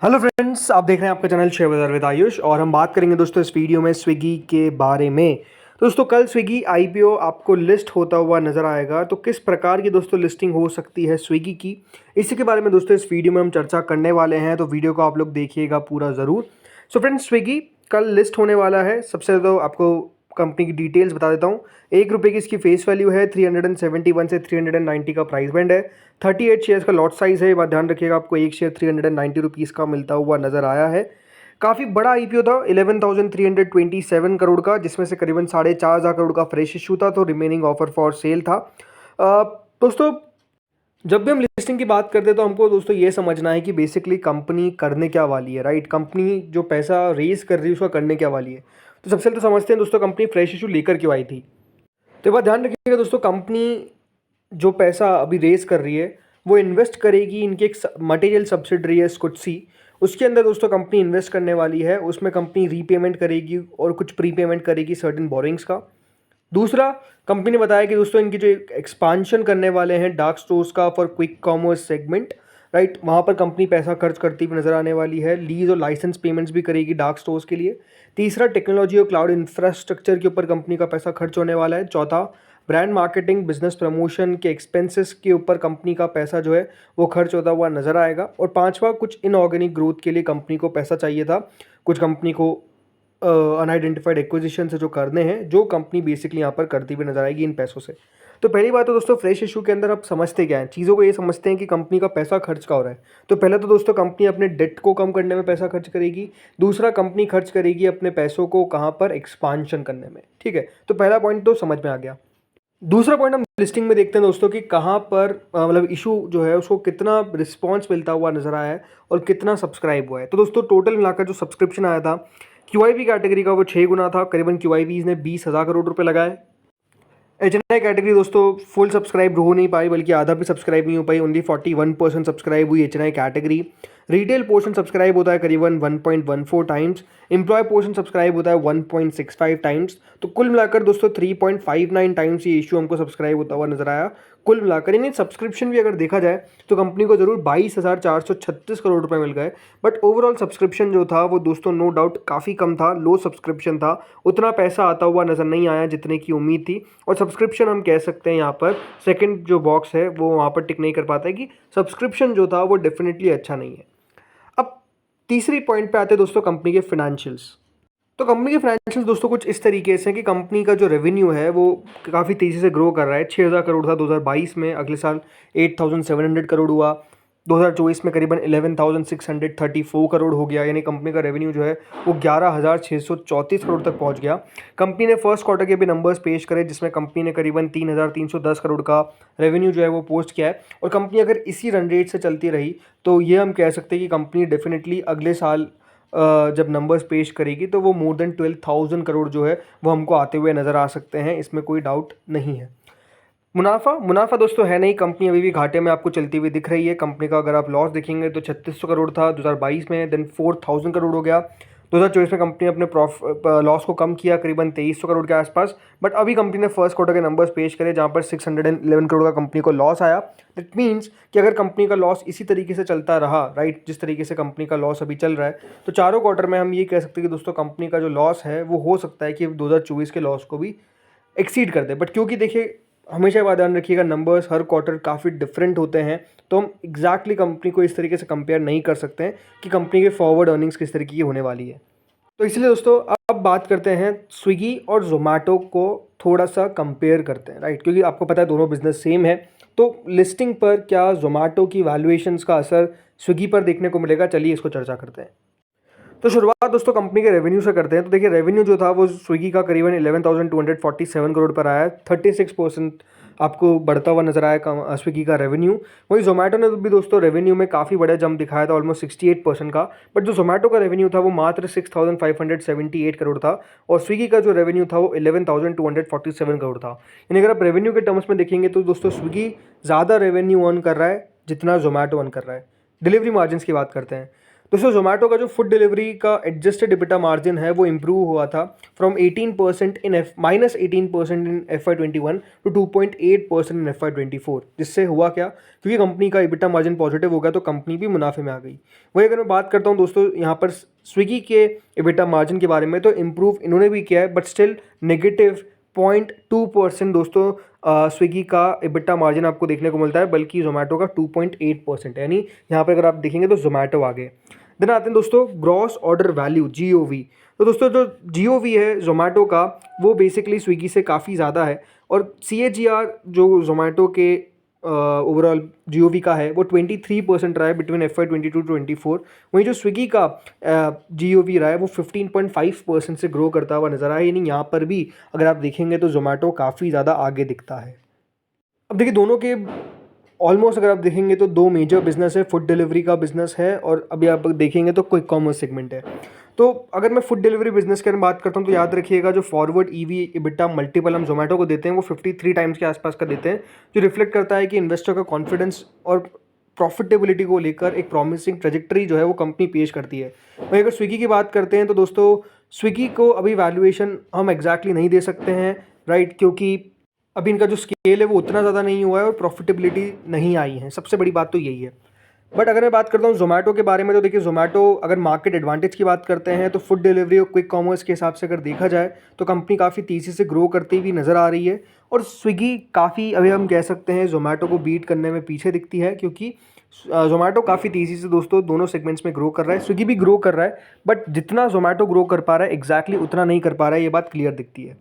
Hello friends, आप देख रहे हैं आपका चैनल शेयर बाजार विद आयुष और हम बात करेंगे दोस्तों इस वीडियो में स्विगी के बारे में। दोस्तों कल स्विगी आईपीओ आपको लिस्ट होता हुआ नज़र आएगा, तो किस प्रकार की दोस्तों लिस्टिंग हो सकती है स्विगी की, इसी के बारे में दोस्तों इस वीडियो में हम चर्चा करने वाले हैं। तो वीडियो को आप लोग देखिएगा पूरा ज़रूर। सो फ्रेंड्स, स्विगी कल लिस्ट होने वाला है। सबसे तो आपको कंपनी की डिटेल्स बता देता हूँ। ₹1 की इसकी फेस वैल्यू है, 371 से 390 का प्राइस बैंड है, 38 शेयर्स का लॉट साइज़ है। ये बात ध्यान रखिएगा, आपको एक शेयर ₹390 का मिलता हुआ नज़र आया है। काफ़ी बड़ा आईपीओ था, 11,327 करोड़ का, जिसमें से करीबन 4,500 करोड़ का फ्रेश इशू था, तो रिमेनिंग ऑफर फॉर सेल था। दोस्तों जब भी हम लिस्टिंग की बात करते हैं तो हमको दोस्तों ये समझना है कि बेसिकली कंपनी करने क्या वाली है, राइट। कंपनी जो पैसा रेज कर रही है उसका करने क्या वाली है। तो सबसे पहले तो समझते हैं दोस्तों कंपनी फ्रेश इशू लेकर क्यों आई थी। तो एक बात ध्यान रखिएगा दोस्तों, कंपनी जो पैसा अभी रेज कर रही है वो इन्वेस्ट करेगी इनकी एक मटेरियल सब्सिडरी है स्कुटसी, उसके अंदर दोस्तों कंपनी इन्वेस्ट करने वाली है। उसमें कंपनी रीपेमेंट करेगी और कुछ प्रीपेमेंट करेगी सर्टेन बोरिंग्स का। दूसरा, कंपनी ने बताया कि दोस्तों इनकी जो एक्सपांशन करने वाले हैं डार्क स्टोर्स का for quick commerce segment, right, वहाँ पर कंपनी पैसा खर्च करती हुई नजर आने वाली है। लीज और लाइसेंस पेमेंट्स भी करेगी डार्क स्टोर्स के लिए। तीसरा, टेक्नोलॉजी और क्लाउड इंफ्रास्ट्रक्चर के ऊपर कंपनी का पैसा खर्च होने वाला है। चौथा, ब्रांड मार्केटिंग बिजनेस प्रमोशन के एक्सपेंसेस के ऊपर कंपनी का पैसा जो है वो खर्च होता हुआ नजर आएगा। और पांचवा, कुछ इनऑर्गेनिक ग्रोथ के लिए कंपनी को पैसा चाहिए था। कुछ कंपनी को अनआइडेंटिफाइड एक्विजिशन से जो करने हैं, जो कंपनी बेसिकली यहाँ पर करती हुई नजर आएगी इन पैसों से। तो पहली बात तो दोस्तों फ्रेश इशू के अंदर आप समझते क्या है, चीज़ों को ये समझते हैं कि कंपनी का पैसा खर्च का हो रहा है। तो पहले तो दोस्तों कंपनी अपने डेट को कम करने में पैसा खर्च करेगी। दूसरा, कंपनी खर्च करेगी अपने पैसों को कहाँ पर, एक्सपांशन करने में, ठीक है। तो पहला पॉइंट तो समझ में आ गया। दूसरा पॉइंट हम लिस्टिंग में देखते हैं दोस्तों कि कहाँ पर मतलब इशू जो है उसको कितना रिस्पॉन्स मिलता हुआ नजर आया है और कितना सब्सक्राइब हुआ है। तो दोस्तों टोटल मिलाकर जो सब्सक्रिप्शन आया था क्यूआईबी कैटेगरी का वो 6 गुना था। करीबन क्यूआईबीज ने 20,000 करोड़ रुपए लगाए। एचएनआई कैटेगरी दोस्तों फुल सब्सक्राइब हो नहीं पाई, बल्कि आधा भी सब्सक्राइब नहीं हो पाई। ओनली 41% सब्सक्राइब हुई HNI category. Retail portion subscribe होता है करीबन 1.14 टाइम्स। एम्प्लॉय पोर्शन सब्सक्राइब होता है 1.65 टाइम्स। तो कुल मिलाकर दोस्तों 3.59 टाइम्स ये इशू हमको सब्सक्राइब होता हुआ नजर आया कुल मिलाकर। यानी सब्सक्रिप्शन भी अगर देखा जाए तो कंपनी को जरूर 22,436 करोड़ रुपए मिल गए, बट ओवरऑल सब्सक्रिप्शन जो था वो दोस्तों नो डाउट काफ़ी कम था, लो सब्सक्रिप्शन था। उतना पैसा आता हुआ नज़र नहीं आया जितने की उम्मीद थी। और सब्सक्रिप्शन हम कह सकते हैं यहाँ पर सेकंड जो बॉक्स है वो वहाँ पर टिक नहीं कर पाता है कि सब्सक्रिप्शन जो था वो डेफिनेटली अच्छा नहीं है। अब तीसरी पॉइंट पे आते हैं दोस्तों कंपनी के फाइनेंशियल्स। तो कंपनी के फाइनेंशियल्स दोस्तों कुछ इस तरीके से कि कंपनी का जो रेवेन्यू है वो काफ़ी तेज़ी से ग्रो कर रहा है। 6,000 करोड़ था 2022 में, अगले साल 8,700 करोड़ हुआ। 2024 में करीबन 11,634 करोड़ हो गया, यानी कंपनी का रेवेन्यू जो है वो 11,634 करोड़ तक पहुंच गया। कंपनी ने फर्स्ट क्वार्टर के भी नंबर्स पेश करे जिसमें कंपनी ने करीबन 3,310 करोड़ का रेवेन्यू जो है वो पोस्ट किया है। और कंपनी अगर इसी रन रेट से चलती रही तो ये हम कह सकते हैं कि कंपनी डेफिनेटली अगले साल जब नंबर्स पेश करेगी तो वो मोर देन 12,000 करोड़ जो है वो हमको आते हुए नज़र आ सकते हैं, इसमें कोई डाउट नहीं है। मुनाफा दोस्तों है नहीं, कंपनी अभी भी घाटे में आपको चलती हुई दिख रही है। कंपनी का अगर आप लॉस देखेंगे तो 3600 करोड़ था 2022 में, देन 4,000 करोड़ हो गया। 2024 में कंपनी अपने लॉस को कम किया करीबन 2300 करोड़ के आसपास। बट अभी कंपनी ने फर्स्ट क्वार्टर के नंबर्स पेश करे जहाँ पर 611 करोड़ का कंपनी को लॉस आया। दैट मीन्स कि अगर कंपनी का लॉस इसी तरीके से चलता रहा, राइट, जिस तरीके से कंपनी का लॉस अभी चल रहा है, तो चारों क्वार्टर में हम ये कह सकते हैं कि दोस्तों कंपनी का जो लॉस है वो हो सकता है कि 2024 के लॉस को भी एक्सीड कर दे। बट क्योंकि देखिए हमेशा बात ध्यान रखिएगा, नंबर्स हर क्वार्टर काफ़ी डिफरेंट होते हैं, तो हम एग्जैक्टली कंपनी को इस तरीके से कंपेयर नहीं कर सकते हैं कि कंपनी के फॉरवर्ड अर्निंग्स किस तरीके की होने वाली है। तो इसलिए दोस्तों अब बात करते हैं स्विगी और जोमेटो को थोड़ा सा कंपेयर करते हैं, राइट, क्योंकि आपको पता है दोनों बिजनेस सेम है। तो लिस्टिंग पर क्या जोमेटो की वैल्यूएशंस का असर स्विगी पर देखने को मिलेगा, चलिए इसको चर्चा करते हैं। तो शुरुआत दोस्तों कंपनी के रेवेन्यू से करते हैं। तो देखिए रेवेन्यू जो था वो स्विगी का करीबन 11,247 करोड़ पर आया, 36% आपको बढ़ता हुआ नजर आया स्विगी का रेवेन्यू। वही जोमेटो ने भी दोस्तों रेवेन्यू में काफ़ी बड़ा जंप दिखाया था, ऑलमोस्ट 68% का। बट जो जोमेटो का रेवेन्यू था वो मात्र 6,578 करोड़ था और स्विगी का जो रेवेन्यू था वो 11,247 करोड़ था। यानी अगर आप रेवेन्यू के टर्म्स में देखेंगे तो दोस्तों स्विगी ज़्यादा रेवेन्यू अर्न कर रहा है जितना जोमेटो अर्न कर रहा है। डिलीवरी मार्जिन की बात करते हैं दोस्तों जोमेटो का जो फूड डिलीवरी का एडजस्टेड EBITDA मार्जिन है वो इंप्रूव हुआ था from 18% in -18% in FY21 to 2.8% in FY24। जिससे हुआ क्या, क्योंकि कंपनी का EBITDA मार्जिन पॉजिटिव हो गया तो कंपनी भी मुनाफे में आ गई। वही अगर मैं बात करता हूँ दोस्तों यहाँ पर स्विगी के EBITDA मार्जिन के बारे में, तो इम्प्रूव इन्होंने भी किया है बट स्टिल नेगेटिव 0.2% दोस्तों स्विगी का EBITDA मार्जिन आपको देखने को मिलता है, बल्कि जोमेटो का 2.8% है। यानी यहाँ पर अगर आप देखेंगे तो जोमेटो आगे। देन आते हैं दोस्तों ग्रॉस ऑर्डर वैल्यू GOV। तो दोस्तों जो GOV है जोमेटो का वो बेसिकली स्विगी से काफ़ी ज़्यादा है, और CAGR जो जोमेटो के ओवरऑल GOV का है वो 23% रहा है बिटवीन FY22 टू 24। वहीं जो स्विगी का GOV रहा है वो 15.5% से ग्रो करता हुआ नजर आया। यानी यहाँ पर भी अगर आप देखेंगे तो जोमेटो काफ़ी ज़्यादा आगे दिखता है। अब देखिए दोनों के ऑलमोस्ट अगर आप देखेंगे तो दो मेजर बिजनेस है, फूड डिलीवरी का बिजनेस है और अभी आप देखेंगे तो क्विक कॉमर्स सेगमेंट है। तो अगर मैं फूड डिलीवरी बिजनेस के बारे में बात करता हूँ तो याद रखिएगा जो फॉरवर्ड EV EBITDA मल्टीपल हम जोमेटो को देते हैं वो 53 टाइम्स के आसपास का देते हैं, जो रिफ्लेक्ट करता है कि इन्वेस्टर का कॉन्फिडेंस और प्रॉफिटेबिलिटी को लेकर एक प्रॉमिसिंग ट्रेजेक्टरी जो है वो कंपनी पेश करती है। वहीं अगर स्विगी की बात करते हैं तो दोस्तों स्विगी को अभी वैल्यूएशन हम एग्जैक्टली नहीं दे सकते हैं, राइट, क्योंकि अभी इनका जो स्केल है वो उतना ज़्यादा नहीं हुआ है और प्रॉफिटेबिलिटी नहीं आई है। सबसे बड़ी बात तो यही है। बट अगर मैं बात करता हूँ जोमेटो के बारे में तो देखिए जोमेटो अगर मार्केट एडवांटेज की बात करते हैं तो फूड डिलीवरी और क्विक कॉमर्स के हिसाब से अगर देखा जाए तो कंपनी काफ़ी तेज़ी से ग्रो करती हुई नज़र आ रही है, और स्विगी काफ़ी अभी हम कह सकते हैं जोमेटो को बीट करने में पीछे दिखती है, क्योंकि जोमेटो काफ़ी तेज़ी से दोस्तों दोनों सेगमेंट्स में ग्रो कर रहा है। स्विगी भी ग्रो कर रहा है बट जितना जोमेटो ग्रो कर पा रहा है एग्जैक्टली उतना नहीं कर पा रहा है, ये बात क्लियर दिखती है।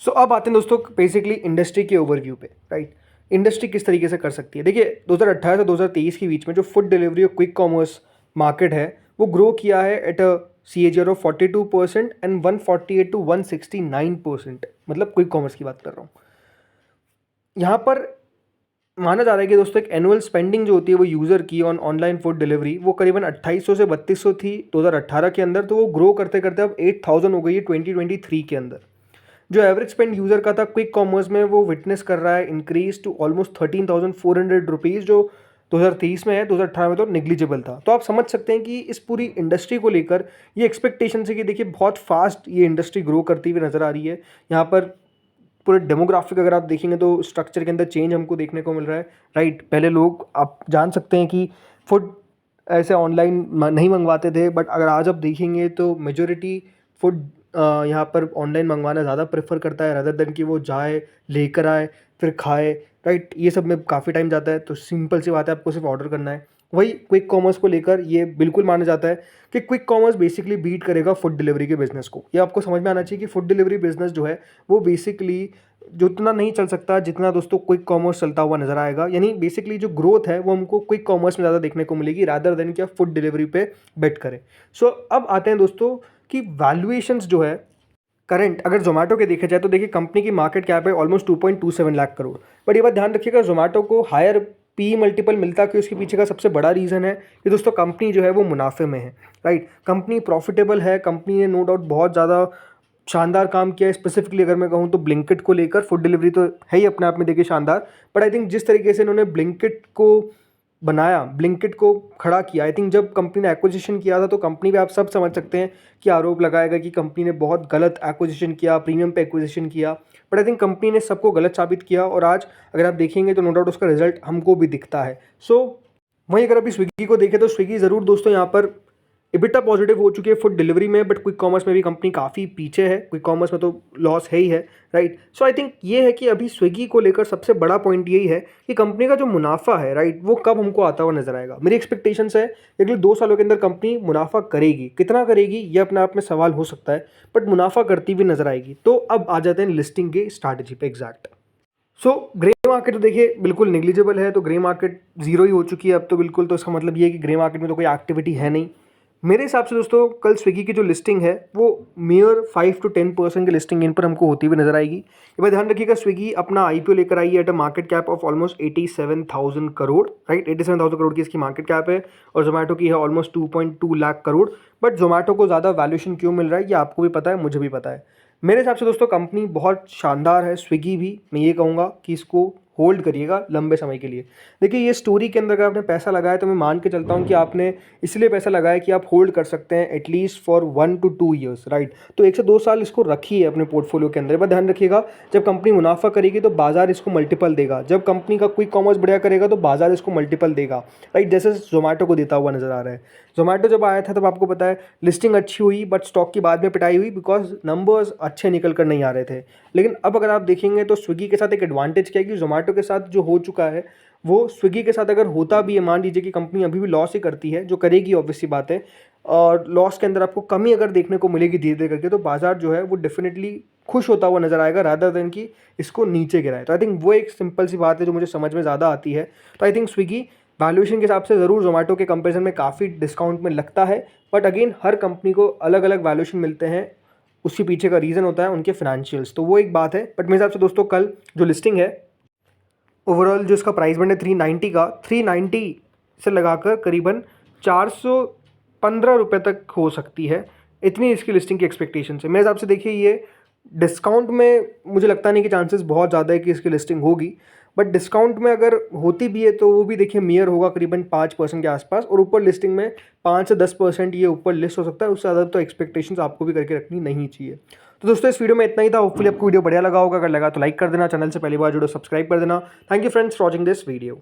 सो अब आते हैं दोस्तों बेसिकली इंडस्ट्री के ओवरव्यू पे, राइट। इंडस्ट्री किस तरीके से कर सकती है। देखिए 2018 से 2023 के बीच में जो फूड डिलीवरी और क्विक कॉमर्स मार्केट है वो ग्रो किया है at a CAGR of 42% and 148 to 169%, मतलब क्विक कॉमर्स की बात कर रहा हूँ। यहाँ पर माना जा रहा है कि दोस्तों एक एनुअल स्पेंडिंग जो होती है वो यूज़र की ऑनलाइन फूड डिलीवरी वो करीबन 2800 से 3200 थी 2018 के अंदर, तो वो ग्रो करते करते अब 8000 हो गई है 2023 के अंदर। जो एवरेज स्पेंड यूज़र का था क्विक कॉमर्स में वो विटनेस कर रहा है इंक्रीज टू ऑलमोस्ट 13,400 रुपीज़, जो 2023 में है, 2018 में तो नेग्लिजिबल था। तो आप समझ सकते हैं कि इस पूरी इंडस्ट्री को लेकर ये एक्सपेक्टेशन है कि देखिए बहुत फास्ट ये इंडस्ट्री ग्रो करती हुई नज़र आ रही है। यहाँ पर पूरे डेमोग्राफिक अगर आप देखेंगे तो स्ट्रक्चर के अंदर चेंज हमको देखने को मिल रहा है, राइट। पहले लोग आप जान सकते हैं कि फूड ऐसे ऑनलाइन नहीं मंगवाते थे, बट अगर आज आप देखेंगे तो मेजोरिटी फूड यहाँ पर ऑनलाइन मंगवाना ज़्यादा प्रेफर करता है रदर देन कि वो जाए लेकर आए फिर खाए, राइट। ये सब में काफ़ी टाइम जाता है, तो सिंपल सी बात है आपको सिर्फ ऑर्डर करना है। वही क्विक कॉमर्स को लेकर ये बिल्कुल माना जाता है कि क्विक कॉमर्स बेसिकली बीट करेगा फूड डिलीवरी के बिजनेस को। ये आपको समझ में आना चाहिए कि फूड डिलीवरी बिजनेस जो है वो बेसिकली जो उतना नहीं चल सकता जितना दोस्तों क्विक कॉमर्स चलता हुआ नजर आएगा। यानी बेसिकली जो ग्रोथ है वो हमको क्विक कॉमर्स में ज़्यादा देखने को मिलेगी रादर देन कि आप फूड डिलीवरी पे बेट करें। सो अब आते हैं दोस्तों कि वैल्यूएशंस जो है करंट अगर जोमेटो के देखा जाए तो देखिए कंपनी की मार्केट कैप है ऑलमोस्ट 2.27 लाख करोड़। बट ये बात ध्यान रखिएगा जोमेटो को हायर PE मल्टीपल मिलता कि उसके पीछे का सबसे बड़ा रीज़न है कि दोस्तों कंपनी जो है वो मुनाफे में है, राइट। कंपनी प्रॉफिटेबल है, कंपनी ने नो डाउट बहुत ज़्यादा शानदार काम किया है। स्पेसिफिकली अगर मैं कहूँ तो ब्लिंकिट को लेकर, फूड डिलीवरी तो है ही अपने आप में देखिए शानदार, बट आई थिंक जिस तरीके से इन्होंने ब्लिंकिट को बनाया, ब्लिंकिट को खड़ा किया, आई थिंक जब कंपनी ने एक्विजिशन किया था तो कंपनी पे आप सब समझ सकते हैं कि आरोप लगाएगा कि कंपनी ने बहुत गलत एक्विजिशन किया, प्रीमियम पे एक्विजिशन किया, बट आई थिंक कंपनी ने सबको गलत साबित किया और आज अगर आप देखेंगे तो नो डाउट उसका रिजल्ट हमको भी दिखता है। सो वहीं अगर अभी स्विगी को देखें तो स्विगी ज़रूर दोस्तों यहाँ पर EBITDA पॉजिटिव हो चुकी है फूड डिलीवरी में, बट क्विक कॉमर्स में भी कंपनी काफ़ी पीछे है। क्विक कॉमर्स में तो लॉस है ही है, राइट। सो आई थिंक ये है कि अभी स्विगी को लेकर सबसे बड़ा पॉइंट यही है कि कंपनी का जो मुनाफा है, राइट, वो कब हमको आता हुआ नजर आएगा। मेरी एक्सपेक्टेशंस है अगले 2 सालों के अंदर कंपनी मुनाफा करेगी, कितना करेगी ये अपने आप में सवाल हो सकता है, बट मुनाफा करती हुई नजर आएगी। तो अब आ जाते हैं लिस्टिंग के स्ट्रैटेजी पे एग्जैक्ट। सो ग्रे मार्केट तो देखिए बिल्कुल नेग्लिजिबल है, तो ग्रे मार्केट जीरो ही हो चुकी है अब तो बिल्कुल। तो इसका मतलब ये है कि ग्रे मार्केट में तो कोई एक्टिविटी है नहीं मेरे हिसाब से दोस्तों। कल स्विगी की जो लिस्टिंग है वो मेयर 5 to 10% की लिस्टिंग इन पर हमको होती हुई नजर आएगी। ये बात ध्यान रखिएगा स्विगी अपना IPO लेकर आई है at a market cap of almost 87,000 crore, right. 87,000 crore की इसकी मार्केट कैप है और जोमेटो की है ऑलमोस्ट 2.2 लाख करोड़। बट जोमेटो को ज़्यादा वैल्यूएशन क्यों मिल रहा है ये आपको भी पता है, मुझे भी पता है। मेरे हिसाब से दोस्तों कंपनी बहुत शानदार है, स्विगी भी मैं ये कहूँगा कि इसको होल्ड करिएगा लंबे समय के लिए। देखिए ये स्टोरी के अंदर अगर आपने पैसा लगाया तो मैं मान के चलता हूँ कि आपने इसलिए पैसा लगाया कि आप होल्ड कर सकते हैं at least for 1 to 2 years, right. तो 1 से 2 साल इसको रखिए अपने पोर्टफोलियो के अंदर। बस ध्यान रखिएगा, जब कंपनी मुनाफा करेगी तो बाजार इसको मल्टीपल देगा, जब कंपनी का क्विक कॉमर्स बढ़िया करेगा तो बाजार इसको मल्टीपल देगा, राइट। जैसे जोमेटो को देता हुआ नजर आ रहा है। जोमेटो जब आया था तब आपको पता है लिस्टिंग अच्छी हुई बट स्टॉक की बाद में पिटाई हुई बिकॉज नंबर्स अच्छे निकल कर नहीं आ रहे थे। लेकिन अब अगर आप देखेंगे तो स्विगी के साथ एक एडवांटेज क्या है कि जोमेटो के साथ जो हो चुका है वो स्विगी के साथ अगर होता भी है, मान लीजिए कि कंपनी अभी भी लॉस ही करती है, जो करेगी ऑब्वियसली बात है, और लॉस के अंदर आपको कमी अगर देखने को मिलेगी धीरे धीरे करके, तो बाजार जो है वो डेफिनेटली खुश होता हुआ नजर आएगा रादर देन कि इसको नीचे गिराए। तो आई थिंक वो एक सिंपल सी बात है जो मुझे समझ में ज़्यादा आती है। तो आई थिंक स्विगी वैल्यूएशन के हिसाब से ज़रूर जोमेटो के कंपेरिजन में काफ़ी डिस्काउंट में लगता है, बट अगेन हर कंपनी को अलग अलग वैल्यूएशन मिलते हैं, उसके पीछे का रीज़न होता है उनके फाइनेंशियल्स। तो वो एक बात है। बट मेरे हिसाब से दोस्तों कल जो लिस्टिंग है ओवरऑल जो इसका प्राइस बैंड है 390 का, 390 से लगाकर करीबन 415 रुपये तक हो सकती है, इतनी इसकी लिस्टिंग की एक्सपेक्टेशन है। मेरे हिसाब से देखिए ये डिस्काउंट में मुझे लगता नहीं कि चांसेस बहुत ज़्यादा है कि इसकी लिस्टिंग होगी, बट डिस्काउंट में अगर होती भी है तो वो भी देखिए मियर होगा करीबन 5% के आसपास, और ऊपर लिस्टिंग में 5 से 10% ये ऊपर लिस्ट हो सकता है। उससे ज़्यादा तो एक्सपेक्टेशंस आपको भी करके रखनी नहीं चाहिए। तो दोस्तों इस वीडियो में इतना ही था। होपफुली आपको वीडियो बढ़िया लगा होगा। अगर लगा तो लाइक कर देना, चैनल से पहली बार जुड़ो सब्सक्राइब कर देना। Thank you friends for watching this video.